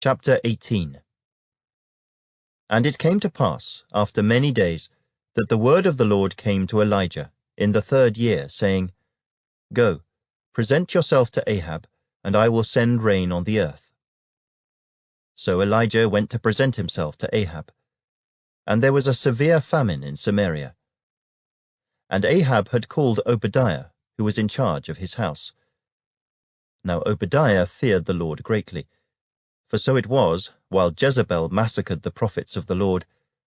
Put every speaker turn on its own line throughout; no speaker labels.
Chapter 18. And it came to pass, after many days, that the word of the Lord came to Elijah in the 3rd year, saying, Go, present yourself to Ahab, and I will send rain on the earth. So Elijah went to present himself to Ahab. And there was a severe famine in Samaria. And Ahab had called Obadiah, who was in charge of his house. Now Obadiah feared the Lord greatly. For so it was, while Jezebel massacred the prophets of the Lord,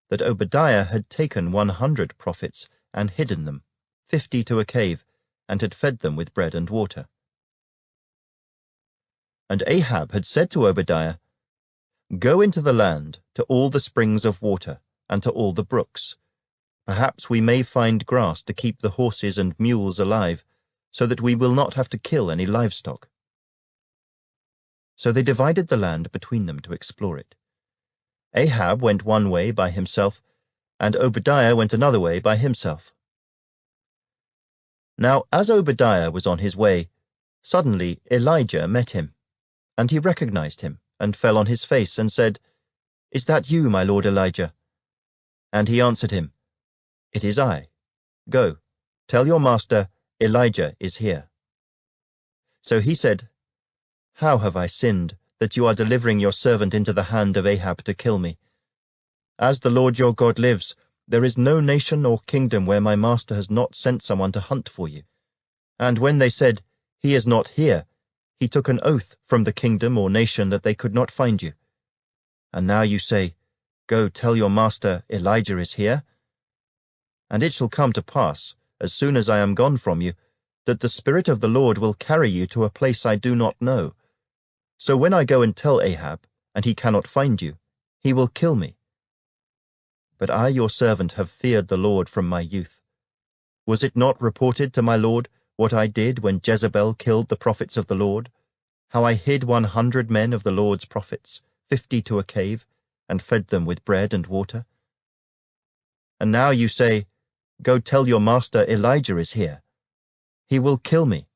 that Obadiah had taken 100 prophets and hidden them, 50 to a cave, and had fed them with bread and water. And Ahab had said to Obadiah, Go into the land, to all the springs of water, and to all the brooks. Perhaps we may find grass to keep the horses and mules alive, so that we will not have to kill any livestock. So they divided the land between them to explore it. Ahab went one way by himself, and Obadiah went another way by himself. Now as Obadiah was on his way, suddenly Elijah met him, and he recognized him, and fell on his face, and said, Is that you, my lord Elijah? And he answered him, It is I. Go, tell your master, Elijah is here. So he said, How have I sinned, that you are delivering your servant into the hand of Ahab to kill me? As the Lord your God lives, there is no nation or kingdom where my master has not sent someone to hunt for you. And when they said, He is not here, he took an oath from the kingdom or nation that they could not find you. And now you say, Go tell your master, Elijah is here. And it shall come to pass, as soon as I am gone from you, that the Spirit of the Lord will carry you to a place I do not know. So when I go and tell Ahab, and he cannot find you, he will kill me. But I, your servant, have feared the Lord from my youth. Was it not reported to my Lord what I did when Jezebel killed the prophets of the Lord, how I hid 100 men of the Lord's prophets, 50 to a cave, and fed them with bread and water? And now you say, Go tell your master Elijah is here. He will kill me.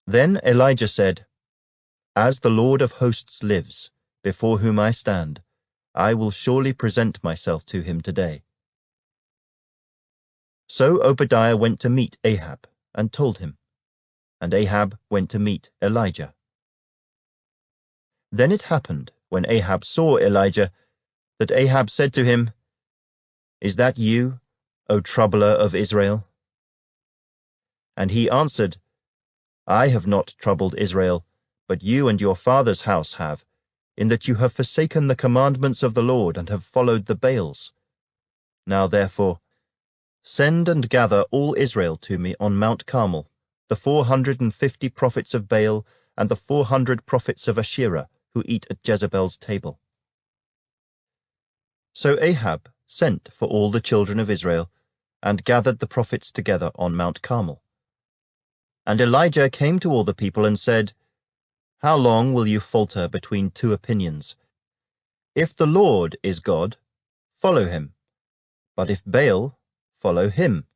Then Elijah said, As the Lord of hosts lives, before whom I stand, I will surely present myself to him today. So Obadiah went to meet Ahab, and told him, and Ahab went to meet Elijah. Then it happened, when Ahab saw Elijah, that Ahab said to him, Is that you, O troubler of Israel? And he answered, I have not troubled Israel, but you and your father's house have, in that you have forsaken the commandments of the Lord and have followed the Baals. Now therefore, send and gather all Israel to me on Mount Carmel, the 450 prophets of Baal and the 400 prophets of Asherah who eat at Jezebel's table. So Ahab sent for all the children of Israel, and gathered the prophets together on Mount Carmel. And Elijah came to all the people and said, How long will you falter between two opinions? If the Lord is God, follow him, but if Baal, follow him.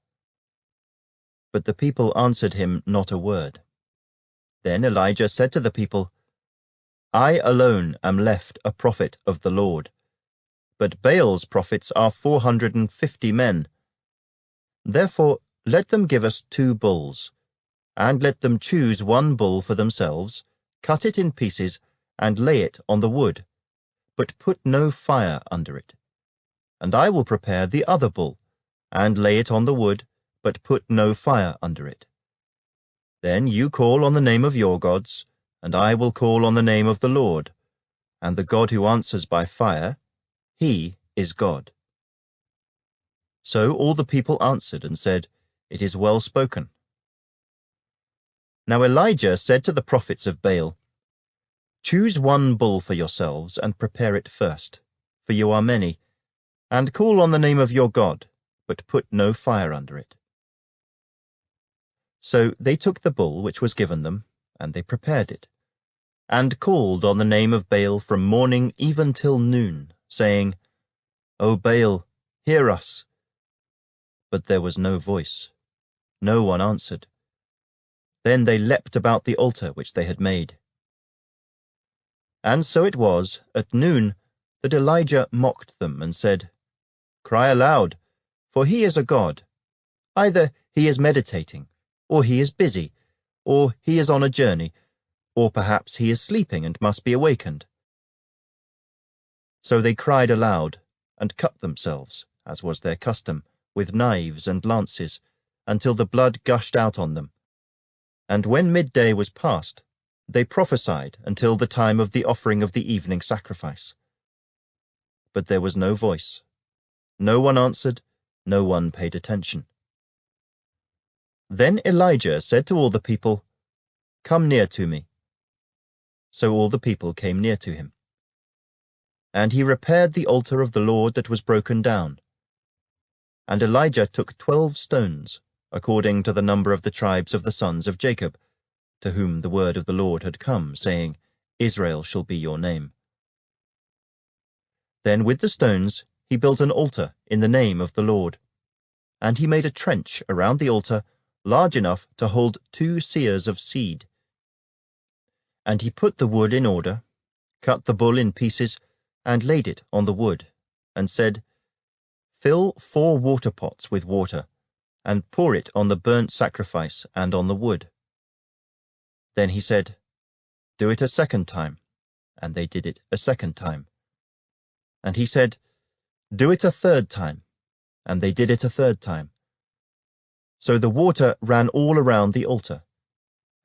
But the people answered him not a word. Then Elijah said to the people, I alone am left a prophet of the Lord, but Baal's prophets are 450 men. Therefore let them give us 2 bulls, and let them choose 1 bull for themselves, cut it in pieces, and lay it on the wood, but put no fire under it. And I will prepare the other bull, and lay it on the wood, but put no fire under it. Then you call on the name of your gods, and I will call on the name of the Lord, and the God who answers by fire, he is God. So all the people answered and said, It is well spoken. Now Elijah said to the prophets of Baal, Choose 1 bull for yourselves, and prepare it first, for you are many, and call on the name of your God, but put no fire under it. So they took the bull which was given them, and they prepared it, and called on the name of Baal from morning even till noon, saying, O Baal, hear us. But there was no voice. No one answered. Then they leapt about the altar which they had made. And so it was, at noon, that Elijah mocked them and said, "Cry aloud, for he is a god. Either he is meditating, or he is busy, or he is on a journey, or perhaps he is sleeping and must be awakened." So they cried aloud, and cut themselves, as was their custom, with knives and lances, until the blood gushed out on them. And when midday was past, they prophesied until the time of the offering of the evening sacrifice. But there was no voice. No one answered, no one paid attention. Then Elijah said to all the people, "Come near to me." So all the people came near to him. And he repaired the altar of the Lord that was broken down. And Elijah took 12 stones, according to the number of the tribes of the sons of Jacob, to whom the word of the Lord had come, saying, "Israel shall be your name." Then with the stones he built an altar in the name of the Lord. And he made a trench around the altar, large enough to hold 2 seahs of seed. And he put the wood in order, cut the bull in pieces, and laid it on the wood, and said, "Fill 4 water pots with water, and pour it on the burnt sacrifice and on the wood." Then he said, "Do it a second time." And they did it a second time. And he said, "Do it a third time." And they did it a third time. So the water ran all around the altar,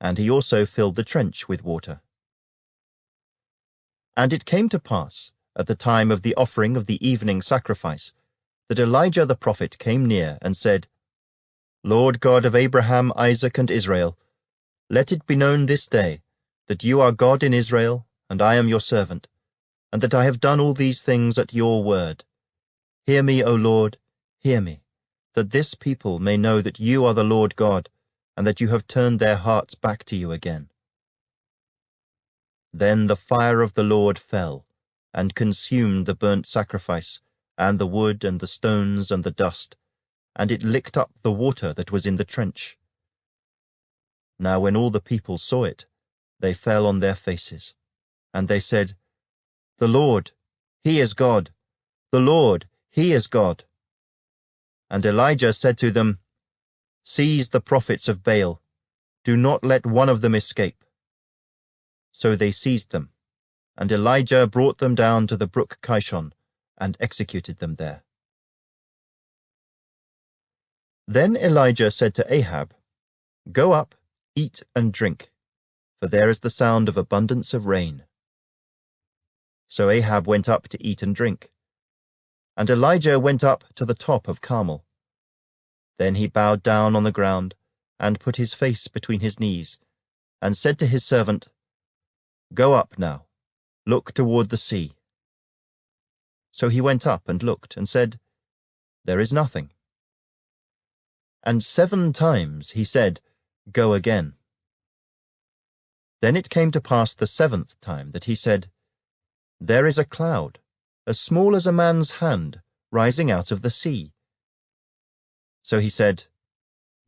and he also filled the trench with water. And it came to pass, at the time of the offering of the evening sacrifice, that Elijah the prophet came near and said, "Lord God of Abraham, Isaac, and Israel, let it be known this day that you are God in Israel, and I am your servant, and that I have done all these things at your word. Hear me, O Lord, hear me, that this people may know that you are the Lord God, and that you have turned their hearts back to you again." Then the fire of the Lord fell, and consumed the burnt sacrifice, and the wood, and the stones, and the dust, and it licked up the water that was in the trench. Now when all the people saw it, they fell on their faces, and they said, "The Lord, he is God. The Lord, he is God." And Elijah said to them, "Seize the prophets of Baal. Do not let one of them escape." So they seized them, and Elijah brought them down to the brook Kishon, and executed them there. Then Elijah said to Ahab, "Go up, eat and drink, for there is the sound of abundance of rain." So Ahab went up to eat and drink. And Elijah went up to the top of Carmel. Then he bowed down on the ground, and put his face between his knees, and said to his servant, "Go up now, look toward the sea." So he went up and looked, and said, "There is nothing." And 7 times he said, "Go again." Then it came to pass the 7th time that he said, "There is a cloud, as small as a man's hand, rising out of the sea." So he said,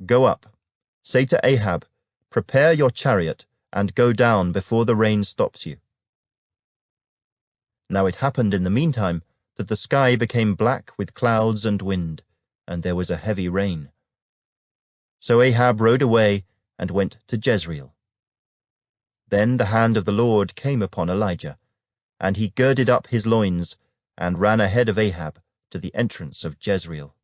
"Go up, say to Ahab, prepare your chariot, and go down before the rain stops you." Now it happened in the meantime that the sky became black with clouds and wind, and there was a heavy rain. So Ahab rode away and went to Jezreel. Then the hand of the Lord came upon Elijah, and he girded up his loins, and ran ahead of Ahab to the entrance of Jezreel.